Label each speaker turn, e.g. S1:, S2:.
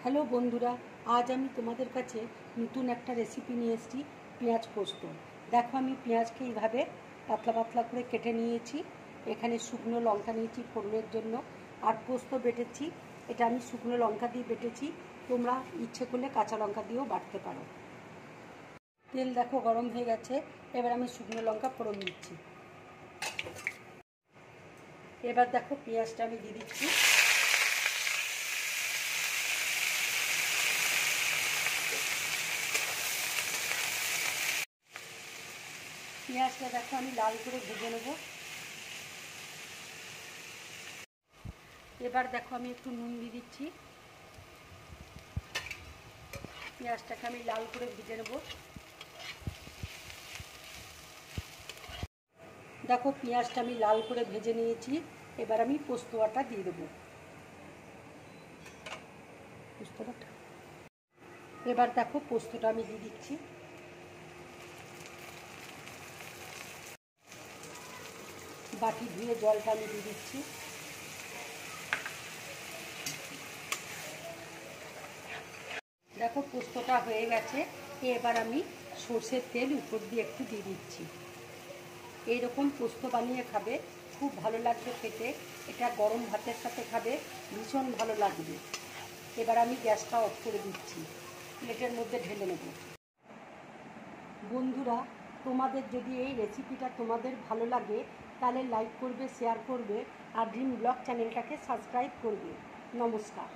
S1: Hello বন্ধুরা, আজ আমি তোমাদের কাছে নতুন একটা রেসিপি নিয়ে এসেছি, পেঁয়াজ পোস্ত। দেখো, আমি পেঁয়াজকে এইভাবে পাতলা পাতলা করে কেটে নিয়েছি। এখানে শুকনো লঙ্কা নিয়েছি ফোড়নের জন্য, আর পোস্ত বেটেছি। এটা আমি শুকনো লঙ্কা দিয়ে বেটেছি, তোমরা ইচ্ছে করলে কাঁচা লঙ্কা দিয়েও বাটতে পারো। তেল দেখো গরম হয়ে গেছে, এবার আমি শুকনো লঙ্কা ফোড়ন দিচ্ছি। এবার দেখো পেঁয়াজটা আমি দিয়ে দিচ্ছি। পেঁয়াজটা দেখো আমি লাল করে ভেজে নেব। এবার দেখো আমি একটু নুন দিয়ে দিচ্ছি। পেঁয়াজটাকে আমি লাল করে ভেজে নেব। দেখো পেঁয়াজটা আমি লাল করে ভেজে নিয়েছি। এবার আমি পোস্ত বাটা দিয়ে দেবো। এবার দেখো পোস্তটা আমি দিয়ে দিচ্ছি। বাটি ধুয়ে জলটা আমি দিয়ে দিচ্ছি। দেখো পোস্তটা হয়ে গেছে। এবার আমি সর্ষের তেল উপর দিয়ে একটু দিয়ে দিচ্ছি। এইরকম পোস্ত বানিয়ে খাবে, খুব ভালো লাগবে খেতে। এটা গরম ভাতের সাথে খাবে, ভীষণ ভালো লাগবে। এবার আমি গ্যাসটা অফ করে দিচ্ছি, প্লেটের মধ্যে ঢেলে নেব। বন্ধুরা, তোমাদের যদি এই রেসিপিটা তোমাদের ভালো লাগে তাহলে লাইক করবে, শেয়ার করবে, আর ড্রিম ব্লগ চ্যানেলটাকে সাবস্ক্রাইব করবে। নমস্কার।